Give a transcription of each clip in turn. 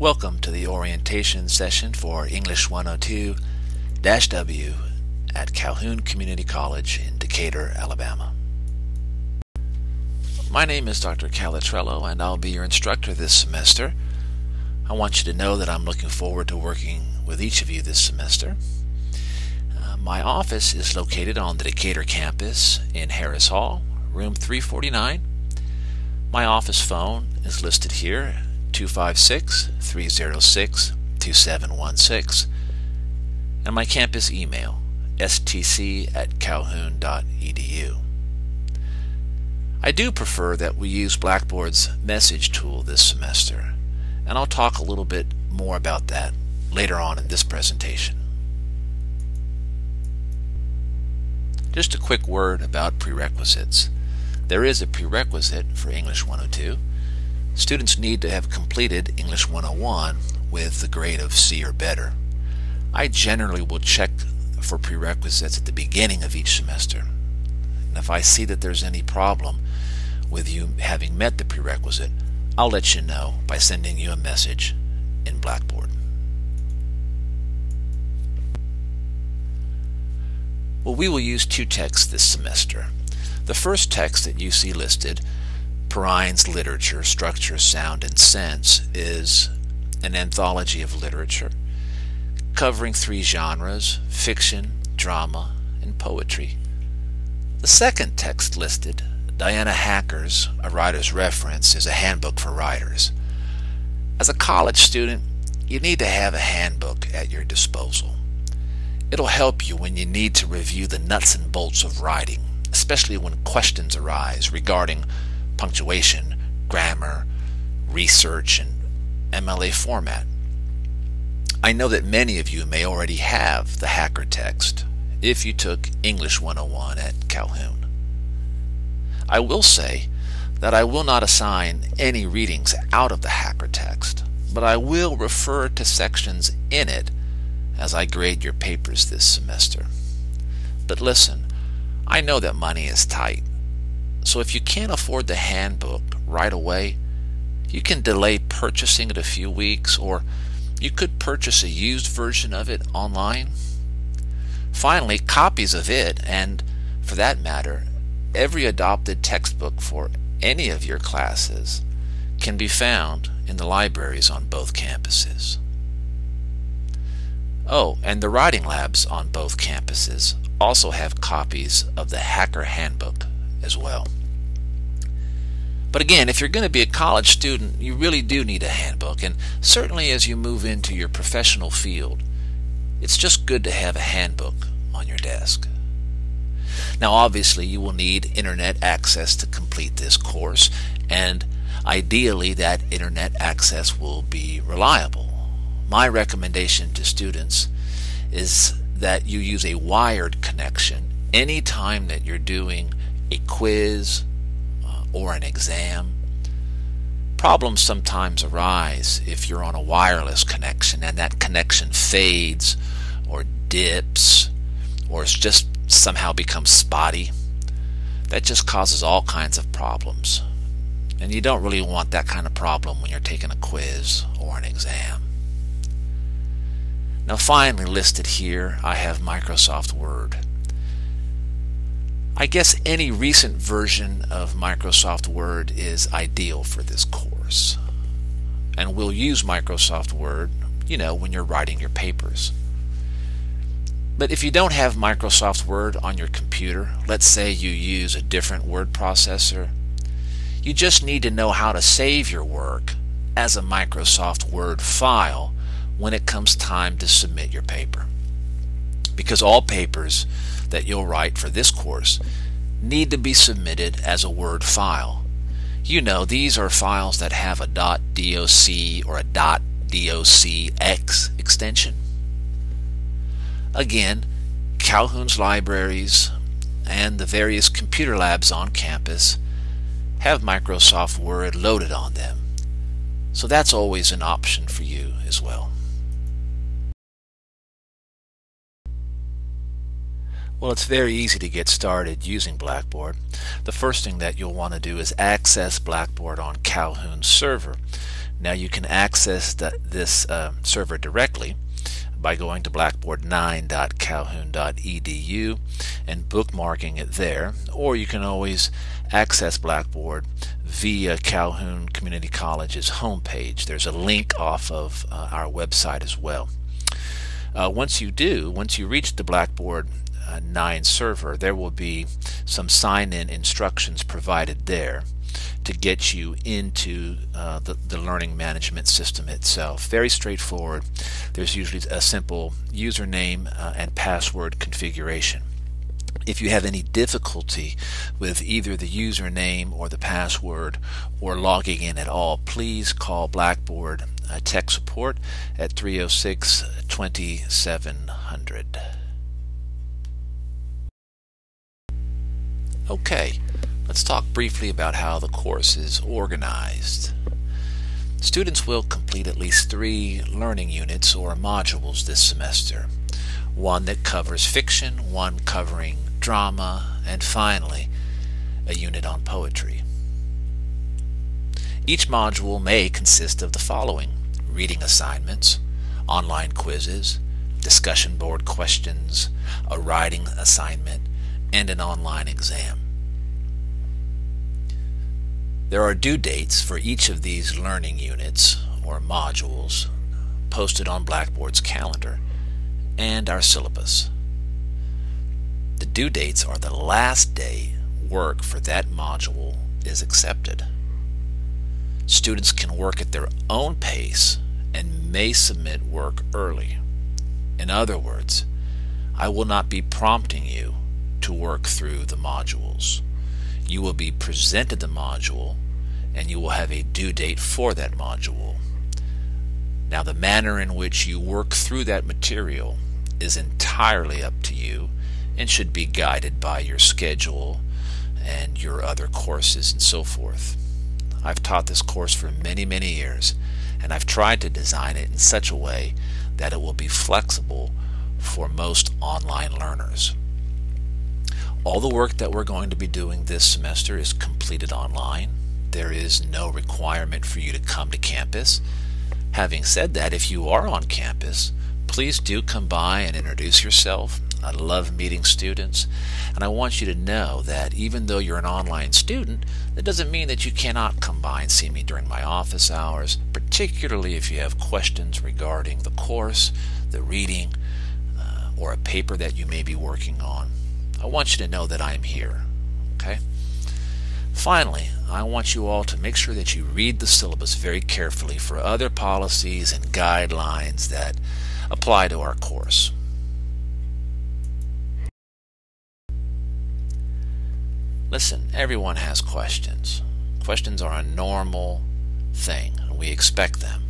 Welcome to the orientation session for English 102-W at Calhoun Community College in Decatur, Alabama. My name is Dr. Calatrello and I'll be your instructor this semester. I want you to know that I'm looking forward to working with each of you this semester. My office is located on the Decatur campus in Harris Hall, room 349. My office phone is listed here, 256-306-2716, and my campus email, stc@calhoun.edu. I do prefer that we use Blackboard's message tool this semester, and I'll talk a little bit more about that later on in this presentation. Just a quick word about prerequisites. There is a prerequisite for English 102. Students need to have completed English 101 with the grade of C or better. I generally will check for prerequisites at the beginning of each semester. And if I see that there's any problem with you having met the prerequisite, I'll let you know by sending you a message in Blackboard. Well, we will use two texts this semester. The first text that you see listed, Perrine's Literature, Structure, Sound, and Sense, is an anthology of literature covering three genres: fiction, drama, and poetry. The second text listed, Diana Hacker's A Writer's Reference, is a handbook for writers. As a college student, you need to have a handbook at your disposal. It'll help you when you need to review the nuts and bolts of writing, especially when questions arise regarding punctuation, grammar, research, and MLA format. I know that many of you may already have the Hacker text if you took English 101 at Calhoun. I will say that I will not assign any readings out of the Hacker text, but I will refer to sections in it as I grade your papers this semester. But listen, I know that money is tight. So if you can't afford the handbook right away, you can delay purchasing it a few weeks, or you could purchase a used version of it online. Finally, copies of it, and for that matter, every adopted textbook for any of your classes, can be found in the libraries on both campuses. Oh, and the writing labs on both campuses also have copies of the Hacker Handbook as well. But again, if you're going to be a college student, you really do need a handbook, and certainly as you move into your professional field, it's just good to have a handbook on your desk. Now obviously you will need internet access to complete this course, and ideally that internet access will be reliable. My recommendation to students is that you use a wired connection anytime that you're doing a quiz or an exam. Problems sometimes arise if you're on a wireless connection and that connection fades or dips or it's just somehow becomes spotty. That just causes all kinds of problems. And you don't really want that kind of problem when you're taking a quiz or an exam. Now finally listed here, I have Microsoft Word. I guess any recent version of Microsoft Word is ideal for this course. And we'll use Microsoft Word, when you're writing your papers. But if you don't have Microsoft Word on your computer, let's say you use a different word processor, you just need to know how to save your work as a Microsoft Word file when it comes time to submit your paper. Because all papers that you'll write for this course need to be submitted as a Word file. These are files that have a .doc or a .docx extension. Again, Calhoun's libraries and the various computer labs on campus have Microsoft Word loaded on them. So that's always an option for you as well. Well, it's very easy to get started using Blackboard. The first thing that you'll want to do is access Blackboard on Calhoun's server. Now you can access this server directly by going to blackboard9.calhoun.edu and bookmarking it there, or you can always access Blackboard via Calhoun Community College's homepage. There's a link off of our website as well. Once you reach the Blackboard 9 server, there will be some sign-in instructions provided there to get you into the learning management system itself. Very straightforward. There's usually a simple username and password configuration. If you have any difficulty with either the username or the password or logging in at all, please call Blackboard tech support at 306-2700. Okay, let's talk briefly about how the course is organized. Students will complete at least 3 learning units or modules this semester. One that covers fiction, one covering drama, and finally, a unit on poetry. Each module may consist of the following: reading assignments, online quizzes, discussion board questions, a writing assignment, and an online exam. There are due dates for each of these learning units or modules posted on Blackboard's calendar and our syllabus. The due dates are the last day work for that module is accepted. Students can work at their own pace and may submit work early. In other words, I will not be prompting you to work through the modules. You will be presented the module and you will have a due date for that module. Now, the manner in which you work through that material is entirely up to you and should be guided by your schedule and your other courses and so forth. I've taught this course for many years, and I've tried to design it in such a way that it will be flexible for most online learners. All the work that we're going to be doing this semester is completed online. There is no requirement for you to come to campus. Having said that, if you are on campus, please do come by and introduce yourself. I love meeting students, and I want you to know that even though you're an online student, that doesn't mean that you cannot come by and see me during my office hours, particularly if you have questions regarding the course, the reading, or a paper that you may be working on. I want you to know that I'm here. Okay? Finally, I want you all to make sure that you read the syllabus very carefully for other policies and guidelines that apply to our course. Listen, everyone has questions. Questions are a normal thing. We expect them,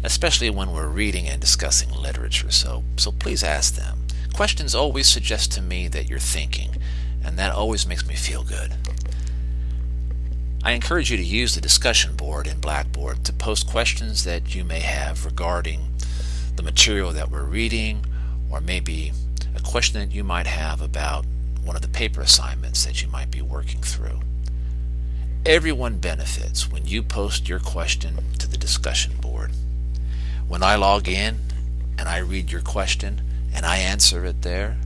especially when we're reading and discussing literature, so please ask them. Questions always suggest to me that you're thinking, and that always makes me feel good. I encourage you to use the discussion board in Blackboard to post questions that you may have regarding the material that we're reading, or maybe a question that you might have about one of the paper assignments that you might be working through. Everyone benefits when you post your question to the discussion board. When I log in and I read your question and I answer it there,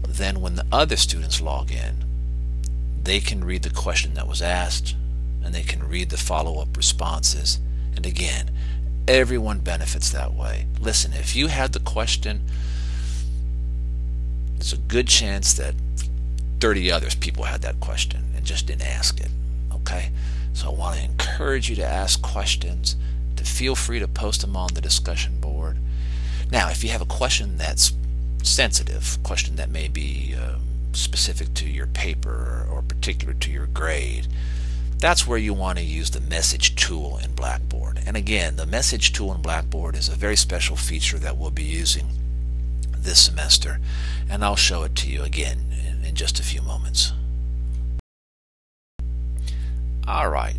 then when the other students log in, they can read the question that was asked and they can read the follow-up responses. And again, everyone benefits that way. Listen, if you had the question, there's a good chance that 30 other people had that question and just didn't ask it. Okay? So I want to encourage you to ask questions, to feel free to post them on the discussion board. Now, if you have a question that's sensitive, a question that may be specific to your paper or particular to your grade, that's where you want to use the message tool in Blackboard. And again, the message tool in Blackboard is a very special feature that we'll be using this semester, and I'll show it to you again in just a few moments. Alright,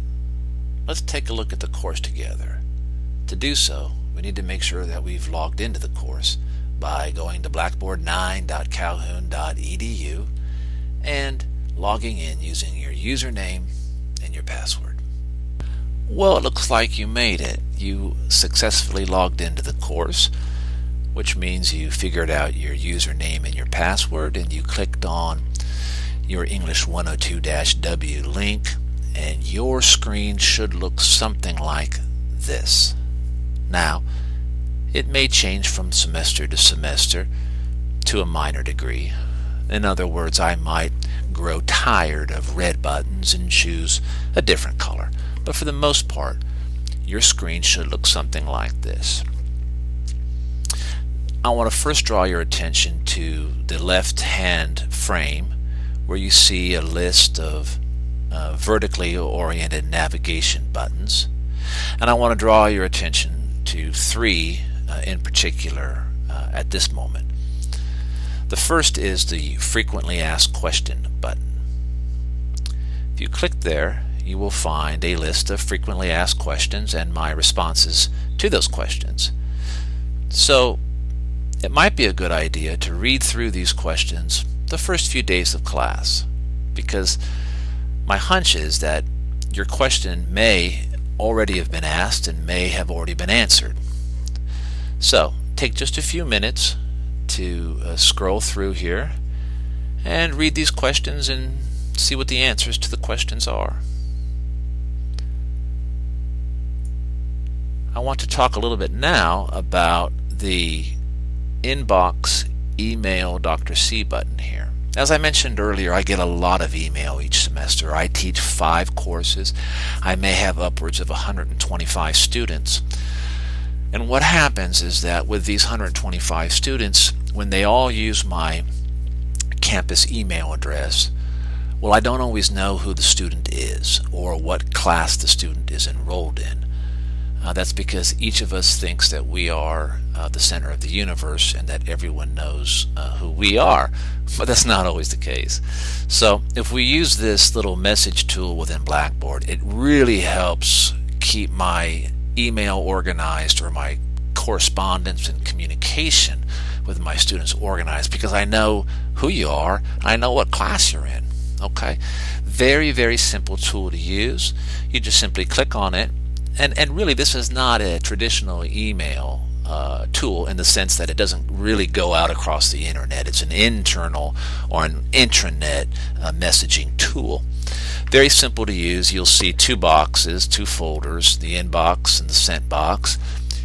let's take a look at the course together. To do so, we need to make sure that we've logged into the course by going to blackboard9.calhoun.edu and logging in using your username and your password. Well, it looks like you made it. You successfully logged into the course, which means you figured out your username and your password, and you clicked on your English 102-W link, and your screen should look something like this. Now, it may change from semester to semester to a minor degree. In other words, I might grow tired of red buttons and choose a different color. But for the most part, your screen should look something like this. I want to first draw your attention to the left-hand frame where you see a list of vertically oriented navigation buttons. And I want to draw your attention to three in particular at this moment. The first is the frequently asked question button. If you click there, you will find a list of frequently asked questions and my responses to those questions. So it might be a good idea to read through these questions the first few days of class, because my hunch is that your question may already have been asked and may have already been answered. So take just a few minutes to scroll through here and read these questions and see what the answers to the questions are. I want to talk a little bit now about the inbox email Dr. C button here. As I mentioned earlier, I get a lot of email each semester. I teach 5 courses. I may have upwards of 125 students. And what happens is that with these 125 students, when they all use my campus email address, well, I don't always know who the student is or what class the student is enrolled in. That's because each of us thinks that we are the center of the universe and that everyone knows who we are, but that's not always the case. So if we use this little message tool within Blackboard, it really helps keep my email organized, or my correspondence and communication with my students organized, because I know who you are, I know what class you're in. Okay, very, very simple tool to use. You just simply click on it, and really this is not a traditional email tool in the sense that it doesn't really go out across the internet. It's an internal or an intranet messaging tool. Very simple to use. You'll see 2 boxes, 2 folders, the inbox and the sent box.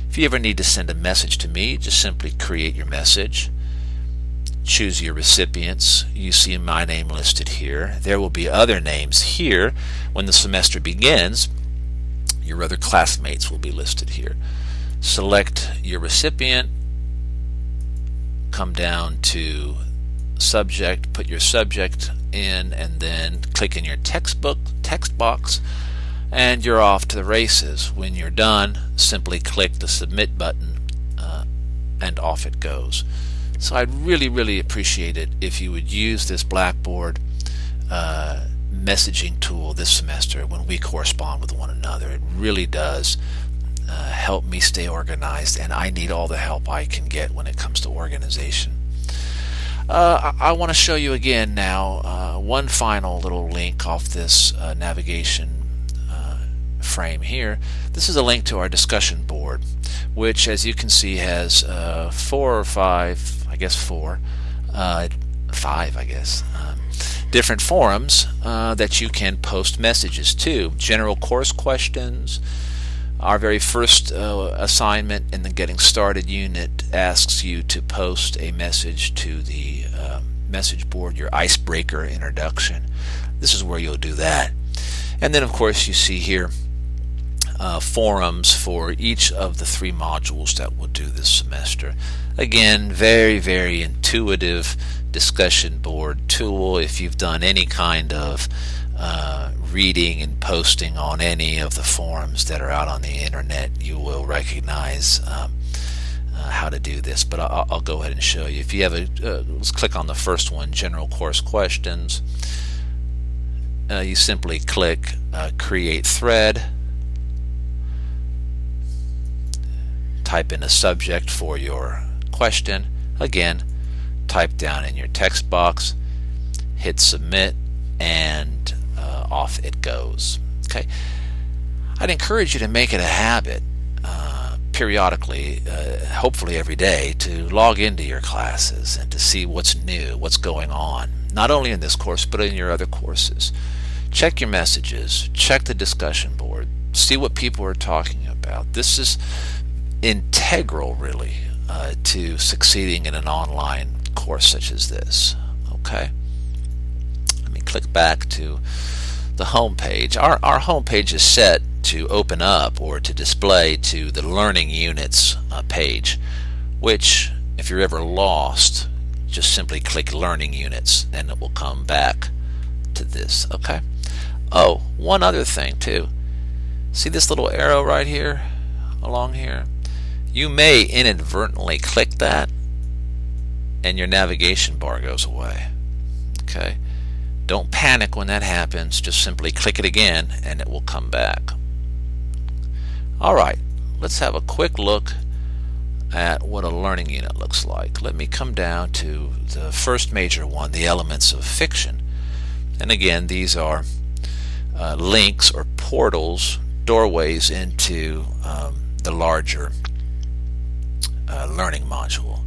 If you ever need to send a message to me, just simply create your message. Choose your recipients. You see my name listed here. There will be other names here. When the semester begins, your other classmates will be listed here. Select your recipient, come down to subject, put your subject in, and then click in your text box, and you're off to the races. When you're done, simply click the submit button and off it goes. So I'd really, really appreciate it if you would use this Blackboard messaging tool this semester when we correspond with one another. It really does help me stay organized, and I need all the help I can get when it comes to organization. I want to show you again now one final little link off this navigation frame here. This is a link to our discussion board, which, as you can see, has 4 or 5, I guess 4, 5, I guess, different forums that you can post messages to. General course questions. Our very first assignment in the Getting Started unit asks you to post a message to the message board, your icebreaker introduction. This is where you'll do that. And then, of course, you see here forums for each of the 3 modules that we'll do this semester. Again, very, very intuitive discussion board tool. If you've done any kind of reading and posting on any of the forums that are out on the internet, you will recognize how to do this, but I'll go ahead and show you. If you have let's click on the first one, general course questions. You simply click create thread, type in a subject for your question, again type down in your text box, hit submit, and off it goes. Okay, I'd encourage you to make it a habit periodically, hopefully every day, to log into your classes and to see what's new, what's going on, not only in this course but in your other courses. Check your messages, check the discussion board, see what people are talking about. This is integral, really, to succeeding in an online course such as this. Okay? Let me click back to the home page. Our home page is set to open up or to display to the Learning Units page, which, if you're ever lost, just simply click Learning Units and it will come back to this. Okay? Oh, one other thing too. See this little arrow right here along here? You may inadvertently click that and your navigation bar goes away. Okay? Don't panic when that happens. Just simply click it again and it will come back. Alright, let's have a quick look at what a learning unit looks like. Let me come down to the first major one, the elements of fiction. And again, these are links or portals, doorways into the larger learning module.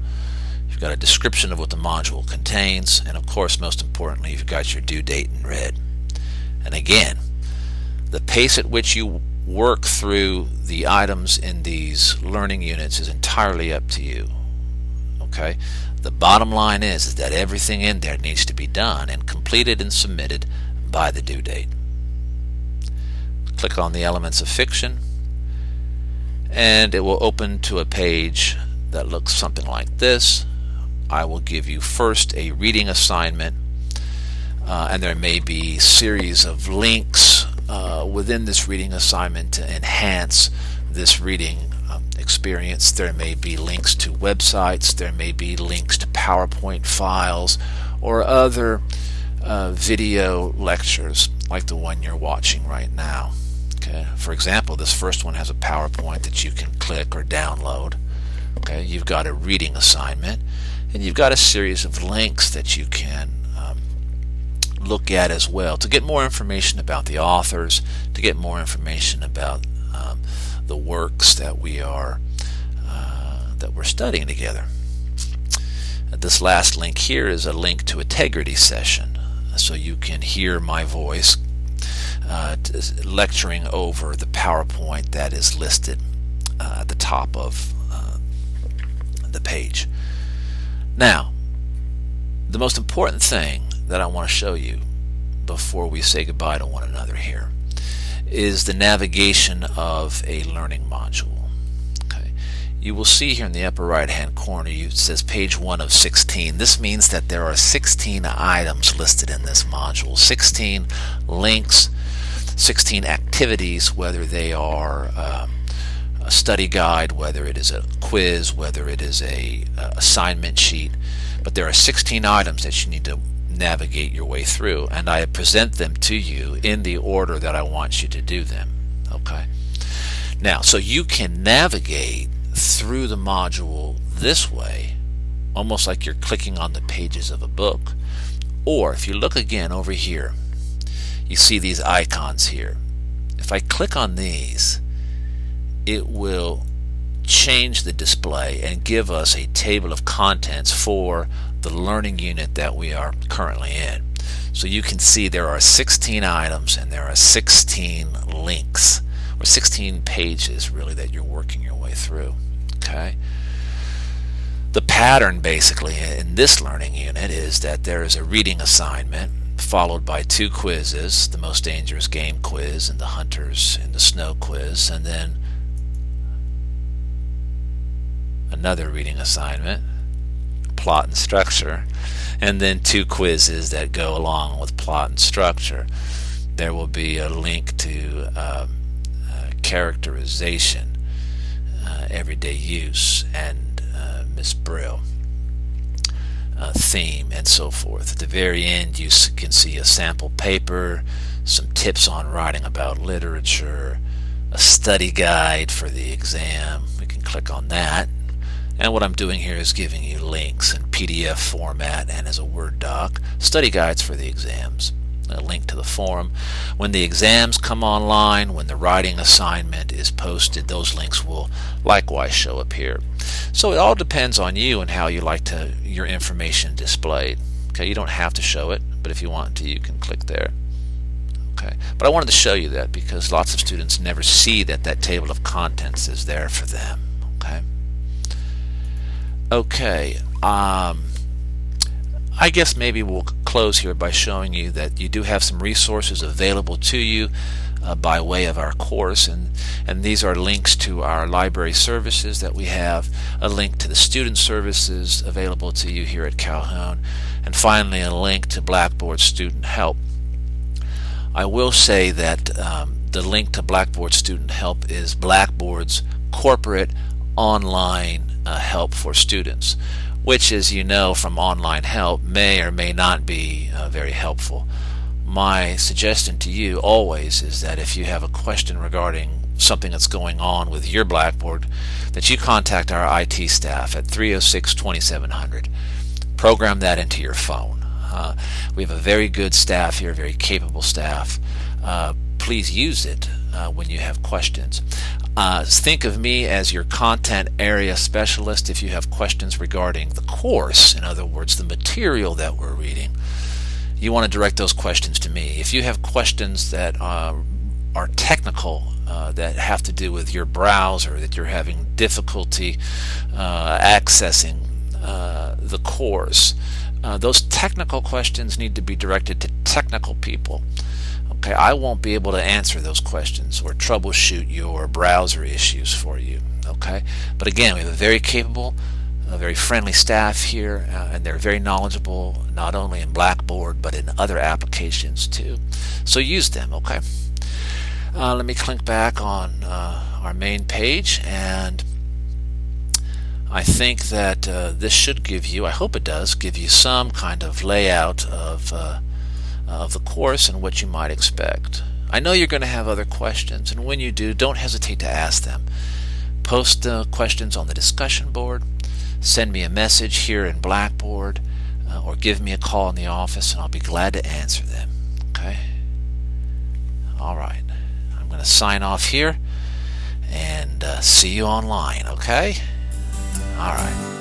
You've got a description of what the module contains, and of course, most importantly, you've got your due date in red. And again, the pace at which you work through the items in these learning units is entirely up to you. Okay? The bottom line is that everything in there needs to be done and completed and submitted by the due date. Click on the elements of fiction and it will open to a page that looks something like this. I will give you first a reading assignment, and there may be a series of links within this reading assignment to enhance this reading experience. There may be links to websites, there may be links to PowerPoint files or other video lectures like the one you're watching right now. Okay. For example, this first one has a PowerPoint that you can click or download. Okay. You've got a reading assignment and you've got a series of links that you can look at as well to get more information about the authors, to get more information about the works that we're studying together. This last link here is a link to Integrity session, so you can hear my voice lecturing over the PowerPoint that is listed at the top of the page. Now, the most important thing that I want to show you before we say goodbye to one another here is the navigation of a learning module. Okay. You will see here in the upper right hand corner it says page 1 of 16. This means that there are 16 items listed in this module, 16 links, 16 activities, whether they are a study guide, whether it is a quiz, whether it is a assignment sheet, but there are 16 items that you need to navigate your way through, and I present them to you in the order that I want you to do them. Okay. Now, so you can navigate through the module this way, almost like you're clicking on the pages of a book. Or if you look again over here, you see these icons here. If I click on these, it will change the display and give us a table of contents for the learning unit that we are currently in. So you can see there are 16 items and there are 16 links, or 16 pages really, that you're working your way through. Okay. The pattern basically in this learning unit is that there is a reading assignment followed by 2 quizzes, the Most Dangerous Game quiz and the Hunters in the Snow quiz, and then another reading assignment, plot and structure, and then 2 quizzes that go along with plot and structure. There will be a link to characterization, everyday use, and Miss Brill, theme, and so forth. At the very end you can see a sample paper, some tips on writing about literature, a study guide for the exam. We can click on that. And what I'm doing here is giving you links in PDF format and as a Word doc, study guides for the exams. a link to the forum. When the exams come online, when the writing assignment is posted, those links will likewise show up here. So it all depends on you and how you like your information displayed. Okay, you don't have to show it, but if you want to, you can click there. Okay, but I wanted to show you that because lots of students never see that table of contents is there for them. Okay, I guess maybe we'll close here by showing you that you do have some resources available to you by way of our course, and these are links to our library services that we have, a link to the student services available to you here at Calhoun, and finally a link to Blackboard Student Help. I will say that the link to Blackboard Student Help is Blackboard's corporate online help for students, which, as you know from online help, may or may not be very helpful. My suggestion to you always is that if you have a question regarding something that's going on with your Blackboard, that you contact our IT staff at 306-2700. Program that into your phone. We have a very good staff here, very capable staff. Please use it when you have questions. Think of me as your content area specialist if you have questions regarding the course, in other words, the material that we're reading. You want to direct those questions to me. If you have questions that are technical, that have to do with your browser, that you're having difficulty accessing the course, those technical questions need to be directed to technical people. Okay, I won't be able to answer those questions or troubleshoot your browser issues for you. Okay, but again, we have a very capable, very friendly staff here, and they're very knowledgeable not only in Blackboard but in other applications too. So use them. Okay. Let me click back on our main page, and I think that this should give you, I hope it does, give you some kind of layout of the course and what you might expect. I know you're going to have other questions, and when you do, don't hesitate to ask them. Post the questions on the discussion board, send me a message here in Blackboard, or give me a call in the office, and I'll be glad to answer them. Okay? Alright, I'm going to sign off here and see you online, okay? Alright.